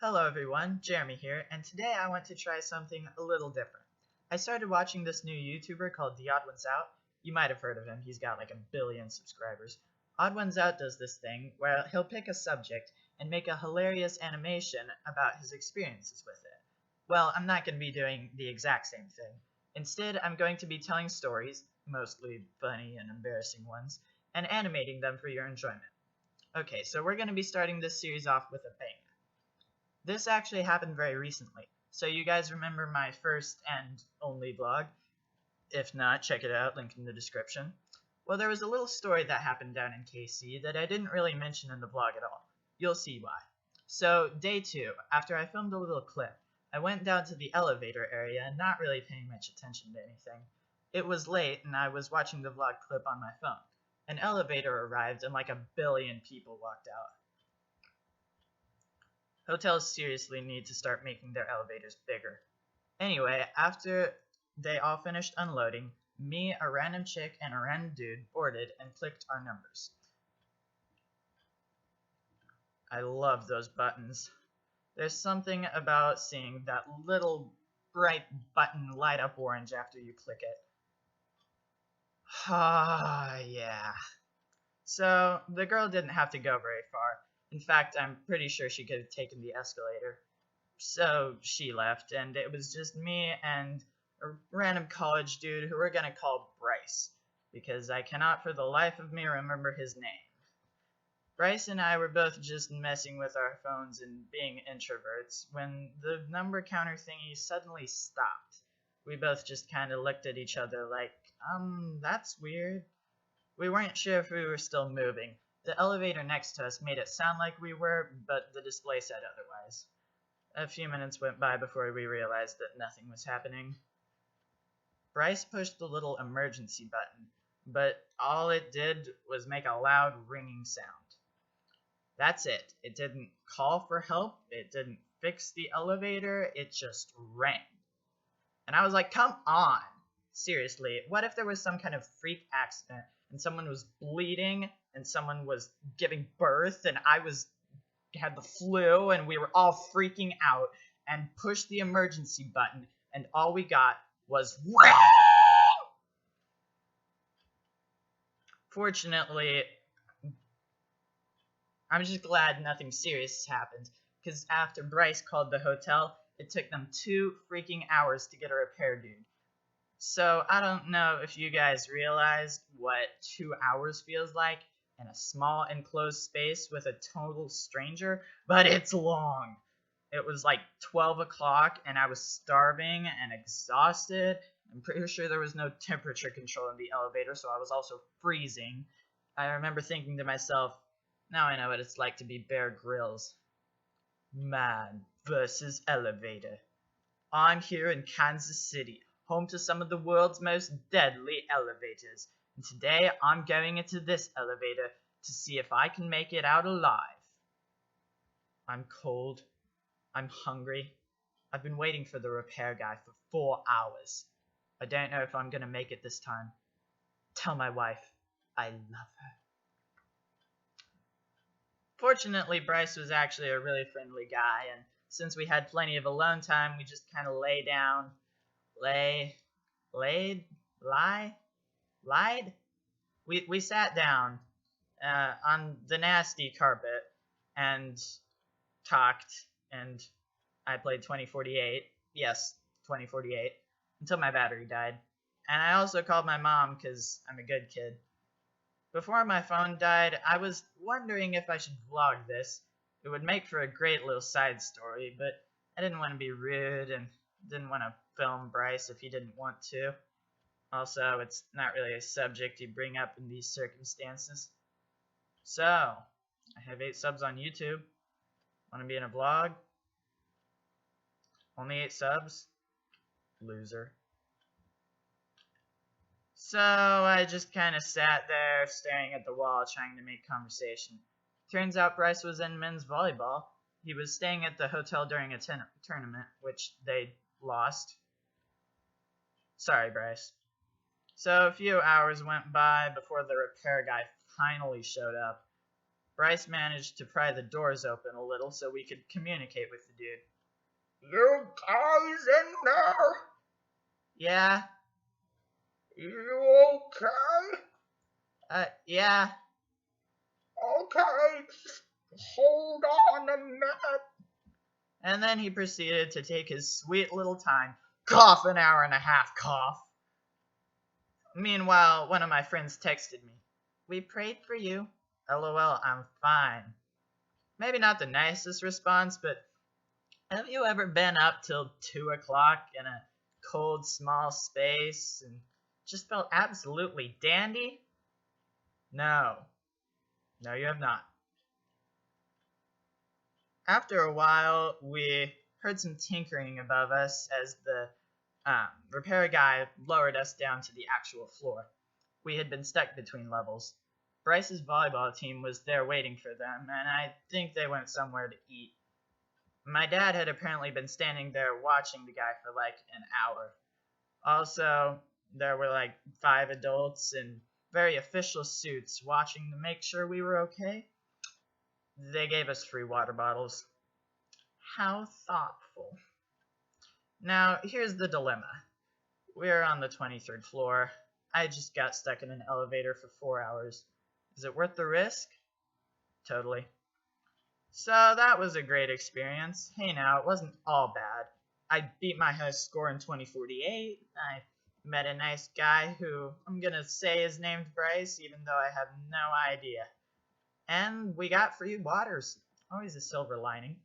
Hello everyone, Jeremy here, and today I want to try something a little different. I started watching this new YouTuber called The Odd Ones Out. You might have heard of him, he's got like 1 billion subscribers. Odd Ones Out does this thing where he'll pick a subject and make a hilarious animation about his experiences with it. Well, I'm not going to be doing the exact same thing. Instead, I'm going to be telling stories, mostly funny and embarrassing ones, and animating them for your enjoyment. Okay, so we're going to be starting this series off with a bang. This actually happened very recently. So you guys remember my first and only vlog? If not, check it out, link in the description. Well, there was a little story that happened down in KC that I didn't really mention in the vlog at all. You'll see why. So, day 2, after I filmed a little clip, I went down to the elevator area and not really paying much attention to anything. It was late and I was watching the vlog clip on my phone. An elevator arrived and like 1 billion people walked out. Hotels seriously need to start making their elevators bigger. Anyway, after they all finished unloading, me, a random chick, and a random dude boarded and clicked our numbers. I love those buttons. There's something about seeing that little bright button light up orange after you click it. Ah, yeah. So, the girl didn't have to go very far. In fact, I'm pretty sure she could have taken the escalator. So she left, and it was just me and a random college dude who we're gonna call Bryce, because I cannot for the life of me remember his name. Bryce and I were both just messing with our phones and being introverts when the number counter thingy suddenly stopped. We both just kind of looked at each other like, that's weird. We weren't sure if we were still moving. The elevator next to us made it sound like we were, but the display said otherwise. A few minutes went by before we realized that nothing was happening. Bryce pushed the little emergency button, but all it did was make a loud ringing sound. That's it. It didn't call for help, it didn't fix the elevator, it just rang. And I was like, come on! Seriously, what if there was some kind of freak accident and someone was bleeding and someone was giving birth and I had the flu and we were all freaking out and pushed the emergency button and all we got was Fortunately, I'm just glad nothing serious happened, because after Bryce called the hotel, it took them 2 freaking hours to get a repair dude. So I don't know if you guys realized what 2 hours feels like in a small enclosed space with a total stranger, but it's long. It was like 12 o'clock and I was starving and exhausted. I'm pretty sure there was no temperature control in the elevator, so I was also freezing. I remember thinking to myself, now I know what it's like to be Bear Grylls. Man versus elevator. I'm here in Kansas City, home to some of the world's most deadly elevators, and today I'm going into this elevator to see if I can make it out alive. I'm cold. I'm hungry. I've been waiting for the repair guy for 4 hours. I don't know if I'm gonna make it this time. Tell my wife I love her. Fortunately, Bryce was actually a really friendly guy, and since we had plenty of alone time, we just kind of lied? We sat down on the nasty carpet and talked, and I played 2048. Yes, 2048, until my battery died. And I also called my mom because I'm a good kid. Before my phone died, I was wondering if I should vlog this. It would make for a great little side story, but I didn't want to be rude and didn't want to film Bryce if he didn't want to. Also, it's not really a subject you bring up in these circumstances. So, I have 8 subs on YouTube. Want to be in a vlog? Only 8 subs? Loser. So I just kind of sat there staring at the wall trying to make conversation. Turns out Bryce was in men's volleyball. He was staying at the hotel during a tournament, which they lost. Sorry, Bryce. So a few hours went by before the repair guy finally showed up. Bryce managed to pry the doors open a little so we could communicate with the dude. You guys in there? Yeah. You okay? Yeah. Okay, hold on a minute. And then he proceeded to take his sweet little time. Cough, an hour and a half cough. Meanwhile, one of my friends texted me. We prayed for you. LOL, I'm fine. Maybe not the nicest response, but have you ever been up till 2 o'clock in a cold, small space and just felt absolutely dandy? No. No, you have not. After a while, we heard some tinkering above us as the repair guy lowered us down to the actual floor. We had been stuck between levels. Bryce's volleyball team was there waiting for them, and I think they went somewhere to eat. My dad had apparently been standing there watching the guy for like an hour. Also, there were like 5 adults in very official suits watching to make sure we were okay. They gave us free water bottles. How thoughtful. Now, here's the dilemma. We're on the 23rd floor. I just got stuck in an elevator for 4 hours. Is it worth the risk? Totally. So that was a great experience. Hey now, it wasn't all bad. I beat my high score in 2048. I met a nice guy who I'm gonna say is named Bryce, even though I have no idea. And we got free waters. Always a silver lining.